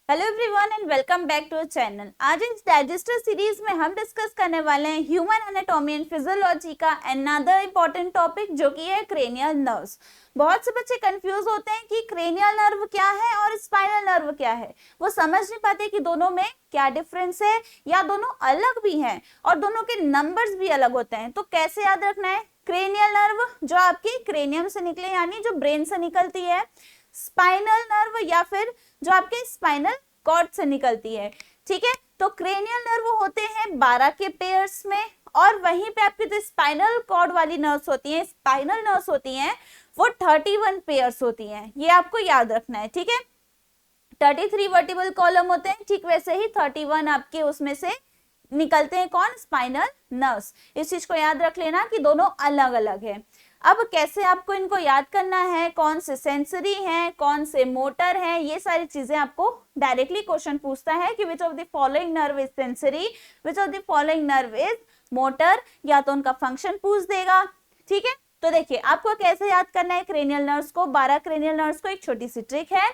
Hello everyone and welcome back to channel. आज इस digester series में हम डिस्कस करने वाले हैं ह्यूमन एनाटॉमी एंड फिजियोलॉजी का अनदर इंपॉर्टेंट टॉपिक जो कि है क्रेनियल नर्व्स। बहुत से बच्चे कंफ्यूज होते हैं कि क्रेनियल नर्व क्या है और स्पाइनल नर्व क्या है। वो समझ नहीं पाते कि दोनों में क्या डिफरेंस है या दोनों अलग भी हैं और दोनों के नंबर्स भी अलग होते हैं। तो कैसे याद रखना है? क्रेनियल नर्व जो आपकी क्रेनियम से निकले यानी जो ब्रेन से निकलती है, स्पाइनल नर्व या फिर जो आपके स्पाइनल कॉर्ड से निकलती है। ठीक है, तो क्रेनियल नर्व होते हैं 12 के पेयर्स में और वहीं पे आपकी जो स्पाइनल कॉर्ड वाली नर्व्स होती हैं, स्पाइनल नर्व्स होती हैं, वो 31 पेयर्स होती हैं। ये आपको याद रखना है। ठीक है, 33 वर्टिबल कॉलम होते हैं, ठीक वैसे ही 31 आपके उसमें से निकलते हैं। कौन? Spinal nerves. इस चीज को याद रख लेना कि दोनों अलग अलग है। अब कैसे आपको इनको याद करना है, कौन से सेंसरी हैं, कौन से मोटर हैं, ये सारी चीजें आपको डायरेक्टली क्वेश्चन पूछता है कि which of the following nerve is sensory, which of the following nerve is motor, या तो उनका फंक्शन पूछ देगा। ठीक है, तो देखिए आपको कैसे याद करना है क्रेनियल नर्व्स को, 12 क्रेनियल नर्व्स को। एक छोटी सी ट्रिक है।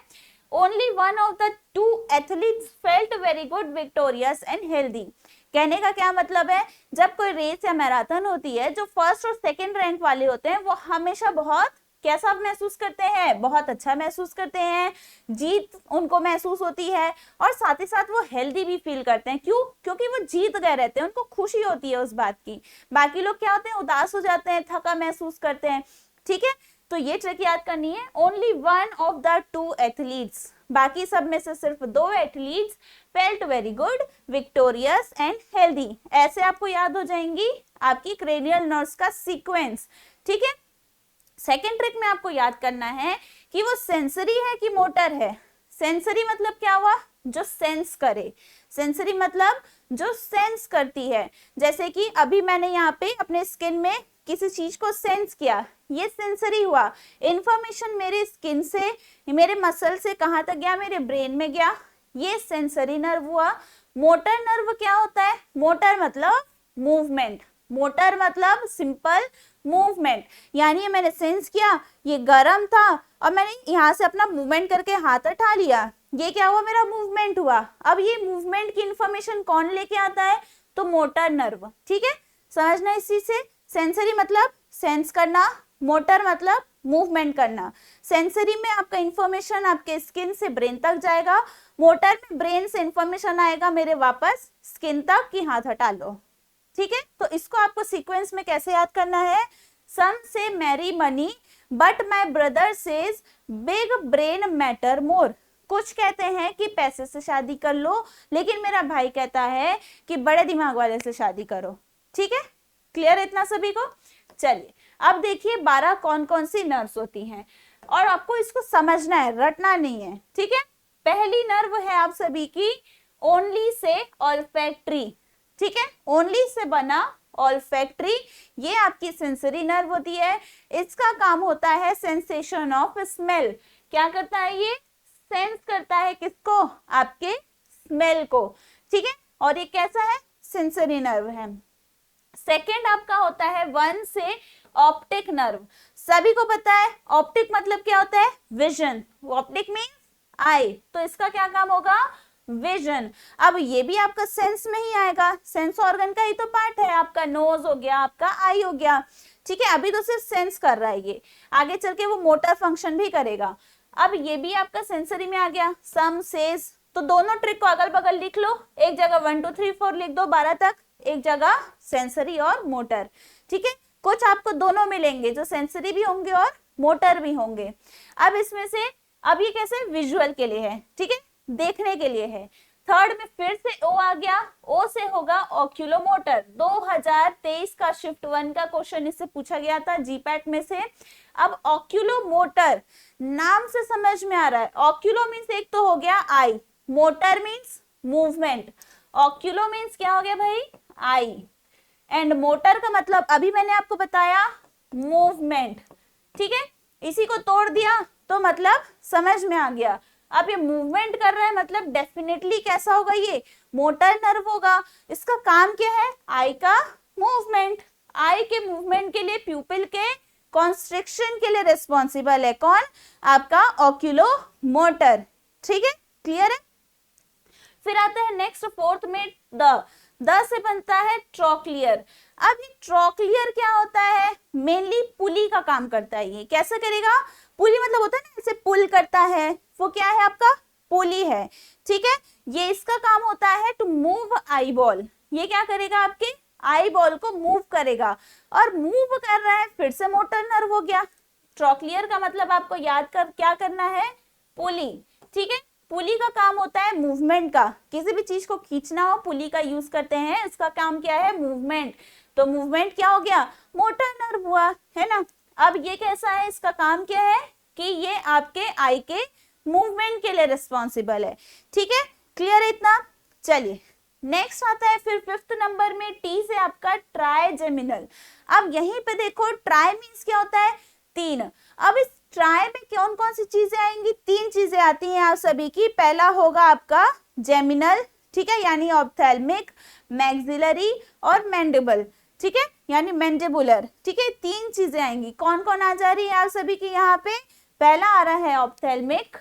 Only one of the 2 athletes felt very good, victorious and healthy. कहने का क्या मतलब है? जब कोई रेस या मैराथन होती है, जो फर्स्ट और सेकंड रैंक वाले होते हैं वो हमेशा बहुत कैसा महसूस करते हैं? बहुत अच्छा महसूस करते हैं, जीत उनको महसूस होती है और साथ ही साथ वो हेल्दी भी फील करते हैं। क्यों? क्योंकि वो जीत गए रहते हैं, उनको खुशी होती है उस बात की। बाकी लोग क्या होते हैं? उदास हो जाते हैं, थका महसूस करते हैं। ठीक है, तो ये ट्रिक याद करनी है। Only one of the 2 athletes, बाकी सब में से सिर्फ 2 athletes felt very good, victorious and healthy. ऐसे आपको याद हो जाएंगी आपकी क्रेनियल नर्व्स का सीक्वेंस। ठीक है, सेकेंड ट्रिक में आपको याद करना है कि वो सेंसरी है कि मोटर है। सेंसरी मतलब क्या हुआ? जो सेंस करे। सेंसरी मतलब जो सेंस करती है। जैसे कि अभी मैंने यहाँ पे अपने स्किन में किसी चीज को सेंस किया, ये सेंसरी हुआ। इंफॉर्मेशन मेरे स्किन से, मेरे मसल से कहाँ तक गया? मेरे ब्रेन में गया, ये सेंसरी नर्व हुआ। मोटर नर्व क्या होता है? मोटर मतलब मूवमेंट, मोटर मतलब सिंपल मूवमेंट। यानी मैंने सेंस किया, ये गर्म था और मैंने यहाँ से अपना मूवमेंट करके हाथ उठा लिया, ये क्या हुआ? मेरा मूवमेंट हुआ। अब ये मूवमेंट की इंफॉर्मेशन कौन लेके आता है? तो मोटर नर्व। ठीक है, समझना इस चीज से। सेंसरी मतलब सेंस करना, मोटर मतलब मूवमेंट करना। सेंसरी में आपका इंफॉर्मेशन आपके स्किन से ब्रेन तक जाएगा, मोटर में ब्रेन से इंफॉर्मेशन आएगा मेरे वापस स्किन तक कि हाथ हटा लो। ठीक है, तो इसको आपको सीक्वेंस में कैसे याद करना है? Some say marry money but my brother says big brain matter more. कुछ कहते हैं कि पैसे से शादी कर लो, लेकिन मेरा भाई कहता है कि बड़े दिमाग वाले से शादी करो। ठीक है, क्लियर है इतना सभी को? चलिए अब देखिए 12 कौन कौन सी नर्व्स होती हैं और आपको इसको समझना है, रटना नहीं है। ठीक है, पहली नर्व है आप सभी की ओनली से ऑल्फैक्टरी। ठीक है, ओनली से बना ऑल्फैक्टरी, ये आपकी सेंसरी नर्व होती है। इसका काम होता है सेंसेशन ऑफ स्मेल। क्या करता है ये? सेंस करता है किसको? आपके स्मेल को। ठीक है, और ये कैसा है? सेंसरी नर्व है। सेकेंड आपका होता है 1 से ऑप्टिक नर्व। सभी को पता है ऑप्टिक मतलब क्या होता है? विजन। ऑप्टिक मीन्स आई, तो इसका क्या काम होगा? विजन। अब ये भी आपका सेंस में ही आएगा, सेंस ऑर्गन का ही तो पार्ट है। आपका नोज हो गया, आपका आई हो गया। ठीक है, अभी तो सिर्फ सेंस कर रहा है, ये आगे चल के वो मोटर फंक्शन भी करेगा। अब ये भी आपका सेंसरी में आ गया। सम सेज, तो दोनों ट्रिक को अगल बगल लिख लो, एक जगह 1 2 3 4 लिख दो 12 तक, एक जगह सेंसरी और मोटर। ठीक है, कुछ आपको दोनों मिलेंगे, जो सेंसरी भी होंगे और मोटर भी होंगे। अब इसमें से, अब ये कैसे? विजुअल के लिए है। ठीक है, देखने के लिए है। थर्ड में फिर से ओ आ गया, ओ से होगा ऑक्यूलोमोटर। 2023 का शिफ्ट 1 का क्वेश्चन इससे पूछा गया था जीपैट में से। अब ऑक्यूलोमोटर नाम से समझ में आ रहा है, ऑक्यूलो मीन्स एक तो हो गया आई, motor means movement. Ocular means क्या हो गया भाई? आई, एंड मोटर का मतलब अभी मैंने आपको बताया मूवमेंट। ठीक है, इसी को तोड़ दिया तो मतलब समझ में आ गया। अब ये मूवमेंट कर रहा है मतलब डेफिनेटली कैसा होगा? ये मोटर नर्व होगा। इसका काम क्या है? आई का मूवमेंट। आई के मूवमेंट के लिए, प्यूपिल के कॉन्स्ट्रिक्शन के लिए रिस्पॉन्सिबल है कौन? आपका ऑक्यूलो मोटर। ठीक है, क्लियर है? फिर आता है नेक्स्ट फोर्थ में द से बनता है ट्रोक्लियर। अब ये ट्रोक्लियर क्या होता है, मेनली पुली का काम करता है। ये कैसे करेगा, पुली मतलब होता है ना ऐसे पुल करता है, वो क्या है आपका पुली है, ठीक है। ये इसका काम होता है टू मूव आई बॉल, ये क्या करेगा आपके आई बॉल को मूव करेगा, और मूव कर रहा है फिर से मोटर नर्व हो गया। ट्रोक्लियर का मतलब आपको याद कर क्या करना है, पुली, ठीक है। पुली का काम होता है मूवमेंट का, किसी भी चीज को खींचना हो पुली का यूज करते हैं, इसका काम क्या है मूवमेंट। तो मूवमेंट क्या हो गया, मोटर नर्व हुआ, है ना। अब ये कैसा है, इसका काम क्या है कि ये आपके आई के मूवमेंट के लिए रिस्पॉन्सिबल है, ठीक है। क्लियर है इतना। चलिए नेक्स्ट आता है फिर फिफ्थ नंबर में टी से आपका ट्राइजेमिनल। अब यहीं पे देखो ट्राई मीन्स क्या होता है, तीन। अब इस ट्राई में कौन कौन सी चीजें आएंगी, तीन चीजें आती हैं आप सभी की। पहला होगा आपका जेमिनल, ठीक है, यानी ऑप्थेल्मिक, मैक्सिलरी और मैंडिबल, ठीक है, यानी मैंडिबुलर, ठीक है। तीन चीजें आएंगी, कौन कौन आ जा रही है आप सभी की यहाँ पे। पहला आ रहा है ऑप्थेल्मिक,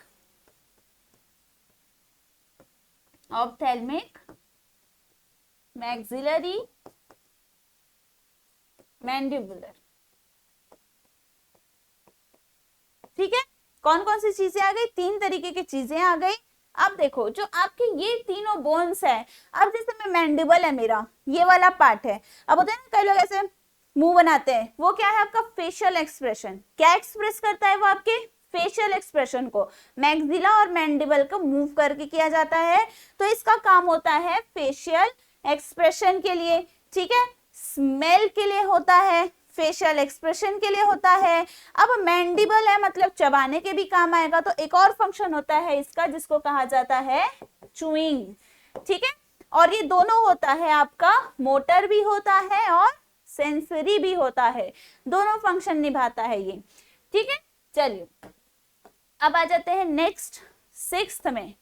मैक्सिलरी, मैंडिबुलर, ठीक है। कौन कौन सी चीजें आ गई, तीन तरीके की चीजें आ गई। अब देखो जो आपके ये तीनों बोन्स है, अब जैसे मैं मैंडिबल है मेरा ये वाला पार्ट है, अब होता है ना कई लोग ऐसे मुंह बनाते हैं, वो क्या है आपका फेशियल एक्सप्रेशन, क्या एक्सप्रेस करता है वो आपके फेशियल एक्सप्रेशन को। मैक्सिला और मैंडिबल को मूव करके किया जाता है, तो इसका काम होता है फेशियल एक्सप्रेशन के लिए, ठीक है। स्मेल के लिए होता है, फेशियल एक्सप्रेशन के लिए होता है। अब मैंडिबल है मतलब चबाने के भी काम आएगा, तो एक और फंक्शन होता है इसका जिसको कहा जाता है चूइंग, ठीक है। और ये दोनों होता है आपका मोटर भी होता है और सेंसरी भी होता है, दोनों फंक्शन निभाता है ये, ठीक है। चलिए अब आ जाते हैं नेक्स्ट सिक्स्थ में।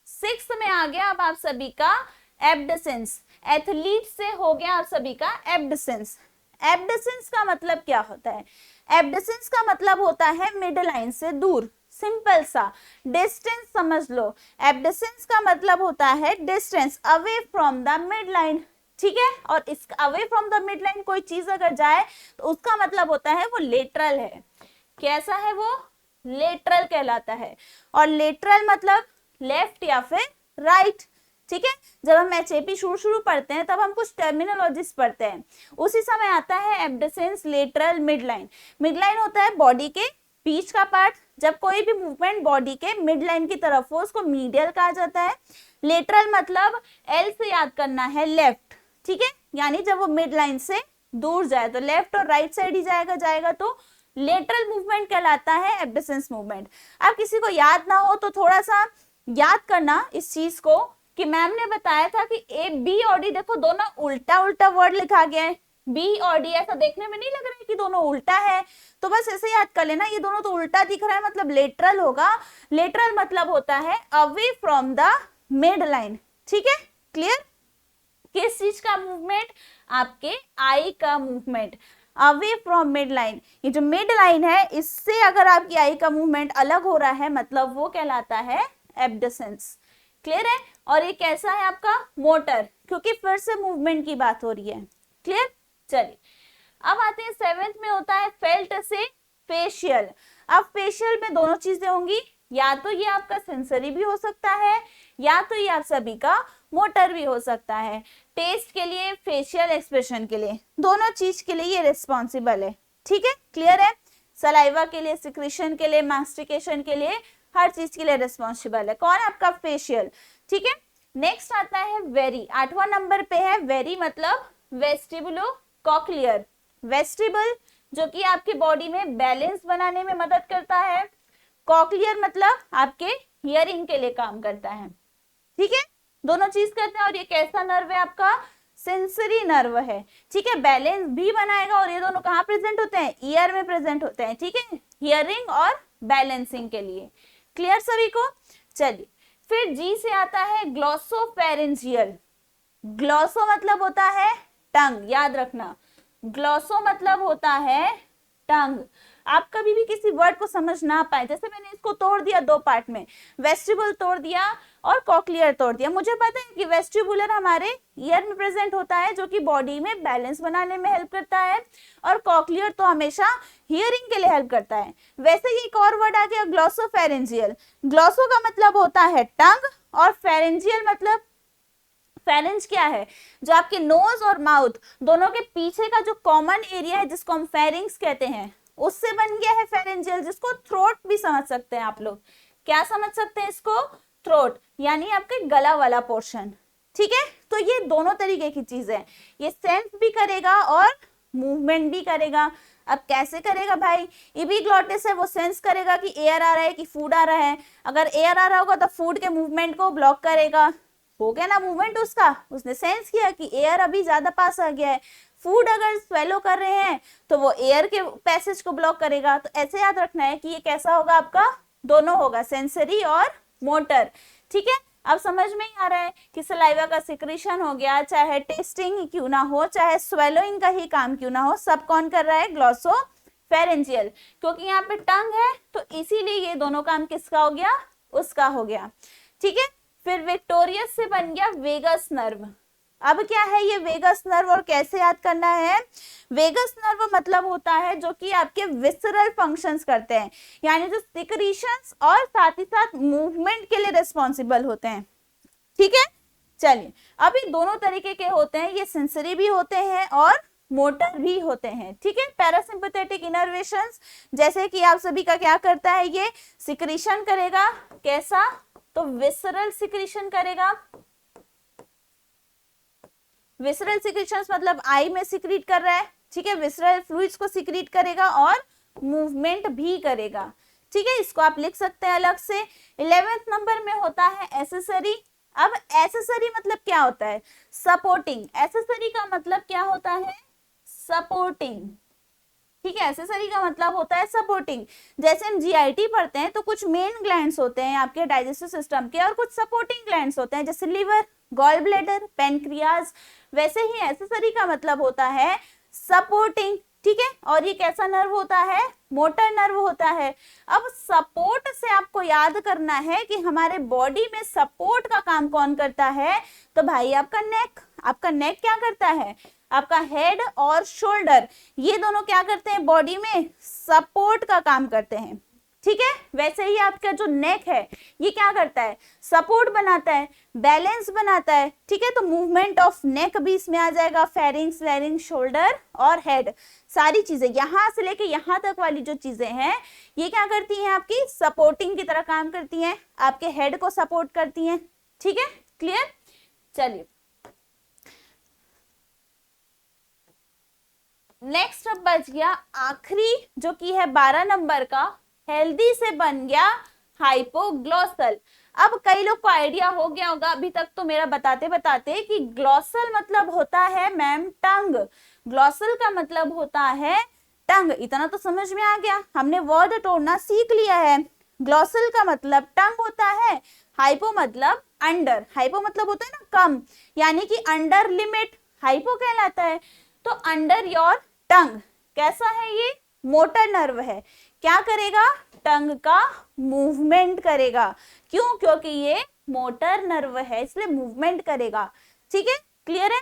सिक्स्थ में आ गया अब आप सभी का एब्डसेंस। एथलीट से हो गया आप सभी का एब्डसेंस। एब्डसेंस का मतलब क्या होता है, एब्डसेंस का मतलब होता है मिड लाइन से दूर, सिंपल सा डिस्टेंस समझ लो। एब्डसेंस का मतलब होता है distance away from the mid line, ठीक है। और इस away from the mid line कोई चीज अगर जाए तो उसका मतलब होता है वो लेटरल है। कैसा है वो, लेटरल कहलाता है। और लेटरल मतलब लेफ्ट या फिर राइट, ठीक है। जब हम एचएपी शुरू पढ़ते हैं तब हम कुछ टर्मिनोलॉजीज पढ़ते हैं, उसी समय आता है abducens lateral mid line. Mid line होता है बॉडी के बीच का पार्ट, जब कोई भी मूवमेंट बॉडी के मिड लाइन की तरफ हो उसको मीडियल कहा जाता है। लेटरल मतलब एल से याद करना है लेफ्ट, ठीक है, यानी जब वो मिड लाइन से दूर जाए तो लेफ्ट और राइट साइड ही जाएगा तो लेटरल मूवमेंट कहलाता है एब्डसेंस मूवमेंट। अब किसी को याद ना हो तो थोड़ा सा याद करना इस चीज को कि मैम ने बताया था कि ए बी और डी, देखो दोनों उल्टा उल्टा वर्ड लिखा गया है, बी और डी, ऐसा देखने में नहीं लग रहा है कि दोनों उल्टा है, तो बस ऐसे याद कर लेना ये दोनों तो उल्टा दिख रहा है, मतलब लेटरल होगा। लेटरल मतलब होता है away from the mid line, ठीक है। क्लियर, किस चीज का मूवमेंट, आपके आई का movement away from mid line. ये जो मिड लाइन है इससे अगर आपकी आई का मूवमेंट अलग हो रहा है मतलब वो कहलाता है एब्डसेंस। क्लियर है। और ये कैसा है आपका मोटर, क्योंकि फिर से मूवमेंट की बात हो रही है। क्लियर। चलिए अब आते हैं सेवेंथ में होता है फेल्ट से फेशियल। अब फेशियल में दोनों चीजें होंगी, या तो ये आपका सेंसरी भी हो सकता है या तो ये आप सभी का मोटर भी हो सकता है। टेस्ट के लिए, फेशियल एक्सप्रेशन के लिए, दोनों चीज के लिए ये रिस्पॉन्सिबल है, ठीक है। क्लियर है। सलाइवा के लिए, सिक्रीशन के लिए, मास्टिकेशन के लिए, हर चीज के लिए रिस्पॉन्सिबल है कौन, आपका फेशियल, ठीक है। नेक्स्ट आता है वेरी, 8वां नंबर पे है वेरी मतलब वेस्टिबुलो कॉक्लियर। वेस्टिबल जो कि आपकी बॉडी में बैलेंस बनाने में मदद करता है, कॉक्लियर मतलब आपके हियरिंग के लिए काम करता है, ठीक है। दोनों चीज करते हैं। और ये कैसा नर्व है आपका, सेंसरी नर्व है, ठीक है। बैलेंस भी बनाएगा और ये दोनों कहाँ प्रेजेंट होते हैं, ईयर में प्रेजेंट होते हैं, ठीक है, हियरिंग और बैलेंसिंग के लिए। क्लियर सभी को। चलिए फिर जी से आता है ग्लॉसोफेरेंजियल। ग्लॉसो मतलब होता है टंग, याद रखना, ग्लॉसो मतलब होता है टंग। आप कभी भी किसी वर्ड को समझ ना पाए, जैसे मैंने इसको तोड़ दिया दो पार्ट में, वेस्टिबुल तोड़ दिया और कॉक्लियर तोड़ दिया। मुझे पता है कि वेस्टिबुलर हमारे ईयर में प्रेजेंट होता है जो कि बॉडी में बैलेंस बनाने में हेल्प करता है, और कॉक्लियर तो हमेशा हियरिंग के लिए हेल्प करता है। वैसे ही एक और वर्ड आ गया ग्लॉसोफेरेंजियल। ग्लॉसो का मतलब होता है टंग और फेरेंजियल मतलब, फेरेंज क्या है, जो आपके नोज और माउथ दोनों के पीछे का जो कॉमन एरिया है जिसको हम फेरिंग्स कहते हैं, उससे बन गया है फेरेंजियल, जिसको थ्रोट भी समझ सकते हैं आप लोग। क्या समझ सकते हैं इसको? थ्रोट, यानी आपके गला वाला पोर्शन। ठीक है, तो ये दोनों तरीके की चीज है, ये सेंस भी करेगा और मूवमेंट भी करेगा। अब कैसे करेगा भाई? इपिग्लॉटिस है वो सेंस करेगा कि एयर आ रहा है कि फूड आ रहा है। अगर एयर आ रहा होगा तो फूड के मूवमेंट को ब्लॉक करेगा, हो गया ना मूवमेंट उसका, उसने सेंस किया कि एयर अभी ज्यादा पास आ गया है। फूड अगर स्वेलो कर रहे हैं तो वो एयर के पैसेज को ब्लॉक करेगा। तो ऐसे याद रखना है कि ये कैसा होगा आपका, दोनों होगा, सेंसरी और मोटर। ठीक है, अब समझ में ही आ रहा है कि सलाइवा का सिक्रीशन हो गया, चाहे टेस्टिंग ही क्यों ना हो, चाहे स्वेलोइंग का ही काम क्यों ना हो, सब कौन कर रहा है? ग्लॉसोफेरेंजियल। क्योंकि यहाँ पे टंग है तो इसीलिए ये दोनों काम किसका हो गया? उसका हो गया। ठीक है, फिर विक्टोरियस से बन गया वेगस नर्व। अब क्या है ये वेगस नर्व और कैसे याद करना है? वेगस नर्व मतलब होता है जो कि आपके विसरल फंक्शंस करते हैं, यानी जो सिक्रीशंस और साथ ही साथ मूवमेंट के लिए रिस्पॉन्सिबल होते हैं। ठीक है, चलिए अब ये दोनों तरीके के होते हैं, ये सेंसरी भी होते हैं और मोटर भी होते हैं। ठीक है, पैरासिम्पैथेटिक इनर्वेशंस जैसे कि आप सभी का क्या करता है, ये सिक्रीशन करेगा, कैसा? तो विसरल सिक्रीशन करेगा। विसरल सिक्रीशंस मतलब आई में सिक्रीट कर रहा है। ठीक है, विसरल फ्लूइड्स को सिक्रीट करेगा और मूवमेंट भी करेगा। ठीक है, इसको आप लिख सकते हैं अलग से। 11वें नंबर में होता है एसेसरी। अब एसेसरी मतलब क्या होता है? सपोर्टिंग। एसेसरी का मतलब क्या होता है? सपोर्टिंग। ठीक है, एसेसरी का मतलब होता है सपोर्टिंग। जैसे हम जीआईटी पढ़ते हैं तो कुछ मेन ग्लैंड्स होते हैं आपके डाइजेस्टिव सिस्टम के और कुछ सपोर्टिंग ग्लैंड्स होते हैं, जैसे लिवर, गॉल ब्लैडर, पेनक्रियाज। वैसे ही एसेसरी का मतलब होता है सपोर्टिंग। ठीक है, और ये कैसा नर्व होता है? मोटर नर्व होता है। अब सपोर्ट से आपको याद करना है कि हमारे बॉडी में सपोर्ट का काम कौन करता है? तो भाई आपका नेक। आपका नेक क्या करता है? आपका हेड और शोल्डर, ये दोनों क्या करते हैं? बॉडी में सपोर्ट का काम करते हैं। ठीक है, वैसे ही आपका जो नेक है ये क्या करता है? सपोर्ट बनाता है, बैलेंस बनाता है। ठीक है, तो मूवमेंट ऑफ नेक भी इसमें आ जाएगा, फेरिंग्स, लैरिंग्स, शोल्डर और हेड, सारी चीजें यहां से लेके यहां तक वाली जो चीजें हैं ये क्या करती हैं? आपकी सपोर्टिंग की तरह काम करती हैं, आपके हेड को सपोर्ट करती हैं। ठीक है, क्लियर? चलिए नेक्स्ट अब बच गया आखिरी जो कि है 12 नंबर का, हेल्दी से बन गया हाइपोग्लॉसल। अब कई लोग को आइडिया हो गया होगा अभी तक तो मेरा बताते बताते कि ग्लॉसल मतलब होता है मैम टंग। ग्लॉसल का मतलब होता है टंग, इतना तो समझ में आ गया, हमने वर्ड तोड़ना सीख लिया है। ग्लॉसल का मतलब टंग होता है, हाइपो मतलब अंडर, हाइपो मतलब होता है ना कम, यानी कि अंडर लिमिट हाइपो कहलाता है। तो अंडर योर टंग कैसा है? ये मोटर नर्व है, क्या करेगा? टंग का मूवमेंट करेगा। क्यों? क्योंकि ये मोटर नर्व है इसलिए मूवमेंट करेगा। ठीक है, क्लियर है?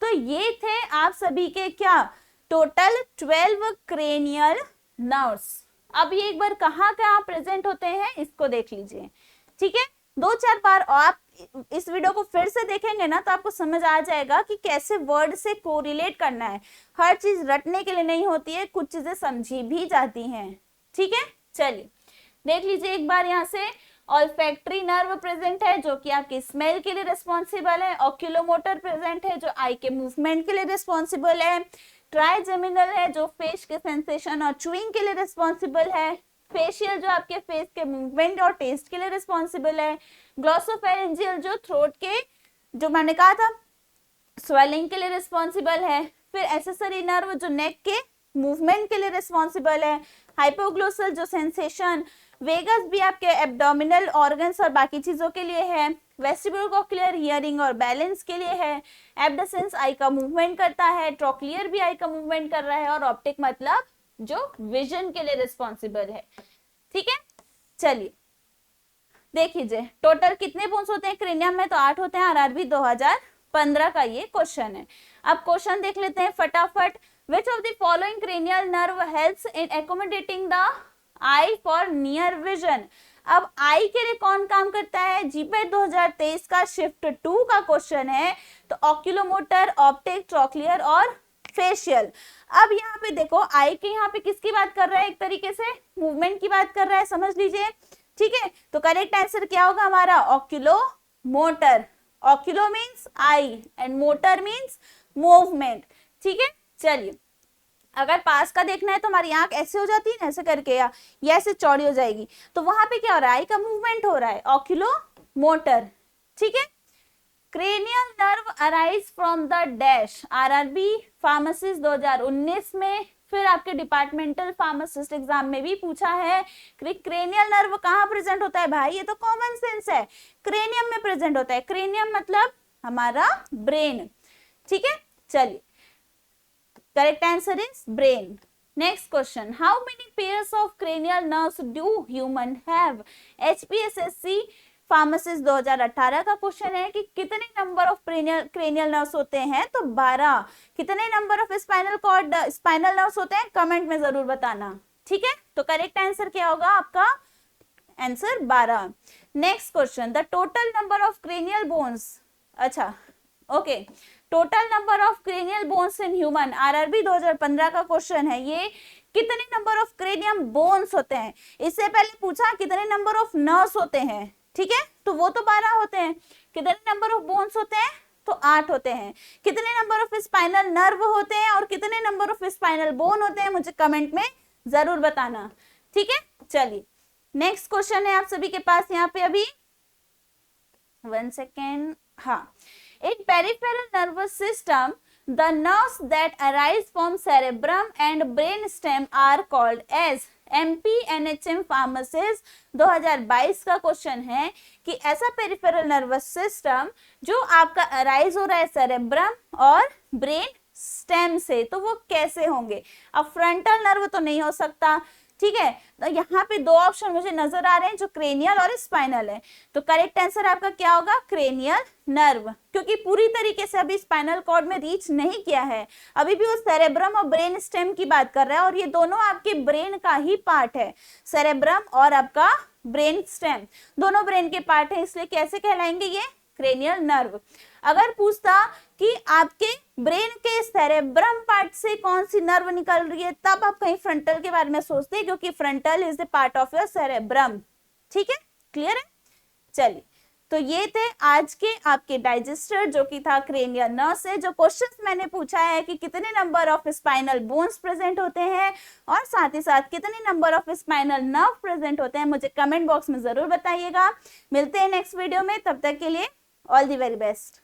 तो ये थे आप सभी के क्या, टोटल 12 क्रेनियल नर्व्स। अब ये एक बार कहाँ कहाँ प्रेजेंट होते हैं इसको देख लीजिए। ठीक है, 2-4 बार आप इस वीडियो को फिर से देखेंगे ना तो आपको समझ आ जाएगा कि कैसे वर्ड से कोरिलेट करना है। हर चीज रटने के लिए नहीं होती है, कुछ चीजें समझी भी जाती हैं। ठीक है, चलिए देख लीजिए एक बार यहाँ से। ऑल्फैक्टरी नर्व प्रेजेंट है जो कि आपके स्मेल के लिए रिस्पॉन्सिबल है। ऑक्यूलोमोटर प्रेजेंट है जो आई के मूवमेंट के लिए रिस्पॉन्सिबल है। ट्राइजेमिनल है जो फेस के सेंसेशन और चूइंग के लिए रिस्पॉन्सिबल है। फेशियल जो आपके फेस के मूवमेंट और टेस्ट के लिए रिस्पॉन्सिबल है। ग्लॉसोफेरेंजियल जो थ्रोट के, जो मैंने कहा था, स्वेलिंग के लिए रिस्पॉन्सिबल है। फिर एसेसरी नर्व जो नेक के मूवमेंट के लिए रिस्पॉन्सिबल है। हाइपोग्लोसल जो सेंसेशन, वेगस भी आपके एब्डोमिनल ऑर्गन्स और बाकी चीजों के लिए है। वेस्टिब्यूल कॉक्लियर हियरिंग और बैलेंस के लिए है। एब्डसेंस आई का मूवमेंट करता है। ट्रोक्लियर भी आई का मूवमेंट कर रहा है। और ऑप्टिक मतलब जो विजन के लिए रिस्पॉन्सिबल है। ठीक है, चलिए देखिए टोटल कितने बोन्स होते हैं क्रेनियम में, तो 8 होते हैं। आरआरबी 2015 का ये क्वेश्चन है। अब क्वेश्चन देख लेते हैं फटाफट। Which of the following cranial nerve helps in accommodating the I for near vision. अब आई के लिए कौन काम करता है, जीपेट 2023 का शिफ्ट 2 का क्वेश्चन है। तो ऑक्यूलोमोटर, ऑप्टिक, ट्रॉक्लियर और फेशियल। अब यहाँ पे देखो आई के यहाँ पे किसकी बात कर रहा है, एक तरीके से मूवमेंट की बात कर रहा है, समझ लीजिए। ठीक है, तो करेक्ट आंसर क्या होगा हमारा, oculo motor. Oculo means eye and motor means movement. ठीक है, चलिए अगर पास का देखना है तो हमारी आंख ऐसे हो जाती है ना, ऐसे करके, या ये ऐसे चौड़ी हो जाएगी, तो वहां पे क्या हो रहा है, आई का मूवमेंट हो रहा है, ऑक्यूलो मोटर। ठीक है, cranial nerve arise from the dash. RRB pharmacist 2019 में, फिर आपके डिपार्टमेंटल फार्मासिस्ट एग्जाम में भी पूछा है कि क्रेनियल नर्व कहाँ प्रेजेंट होता है। भाई ये तो कॉमन सेंस है, क्रेनियम में प्रेजेंट होता है। क्रेनियम मतलब हमारा ब्रेन। ठीक है, चलिए correct answer is brain. Next question, how many pairs of cranial nerves do human have. HPSSC pharmacist 2018 का क्वेश्चन है कि कितने नंबर ऑफ क्रेनियल नर्व्स होते हैं, तो 12। कितने नंबर ऑफ स्पाइनल नर्व्स होते हैं, कमेंट में जरूर बताना। ठीक है, तो करेक्ट आंसर क्या होगा आपका, answer 12। Next question, the total number of cranial bones. अच्छा okay, total number of cranial bones in human, RRB 2015 का क्वेश्चन है ये। कितने नंबर ऑफ क्रेनियम बोन्स होते हैं, इससे पहले पूछा कितने नंबर ऑफ नर्व्स होते हैं। ठीक है, तो वो तो 12 होते हैं। कितने नंबर ऑफ बोन्स होते हैं, तो 8 होते हैं। कितने नंबर ऑफ स्पाइनल नर्व होते हैं और कितने नंबर ऑफ स्पाइनल बोन होते हैं, मुझे कमेंट में जरूर बताना। ठीक है, चलिए नेक्स्ट क्वेश्चन है आप सभी के पास यहाँ पे अभी 1 सेकेंड। हाँ, in peripheral nervous system the nerves that arise from cerebrum and brain stem are called as। MPNHM pharmacist 2022 का क्वेश्चन है कि ऐसा पेरिफेरल नर्वस सिस्टम जो आपका अराइज हो रहा है सेरेब्रम और ब्रेन स्टेम से, तो वो कैसे होंगे। अब फ्रंटल नर्व तो नहीं हो सकता। ठीक है, तो यहाँ पे 2 ऑप्शन मुझे नजर आ रहे हैं जो क्रेनियल और स्पाइनल है। तो करेक्ट आंसर आपका क्या होगा, क्रेनियल नर्व, क्योंकि पूरी तरीके से अभी स्पाइनल कॉर्ड में रीच नहीं किया है, अभी भी वो सेरेब्रम और ब्रेन स्टेम की बात कर रहा है, और ये दोनों आपके ब्रेन का ही पार्ट है। सेरेब्रम और आपका ब्रेन स्टेम दोनों ब्रेन के पार्ट है, इसलिए कैसे कहलाएंगे ये, क्रेनियल नर्व। अगर पूछता कि आपके ब्रेन के सेरेब्रम पार्ट से कौन सी नर्व निकल रही है, तब आप कहीं फ्रंटल के बारे में सोचते हैं, क्योंकि frontal is the part of your cerebrum. ठीक है, क्लियर है। चलिए, तो ये थे आज के आपके डाइजेस्टर, जो कि था क्रेनियल नर्व से। जो क्वेश्चंस मैंने पूछा है कि कितने number of spinal bones present होते हैं और साथ ही साथ कितने number of spinal nerve present होते हैं, मुझे कमेंट बॉक्स में जरूर बताइएगा। मिलते हैं नेक्स्ट वीडियो में, तब तक के लिए ऑल द वेरी बेस्ट।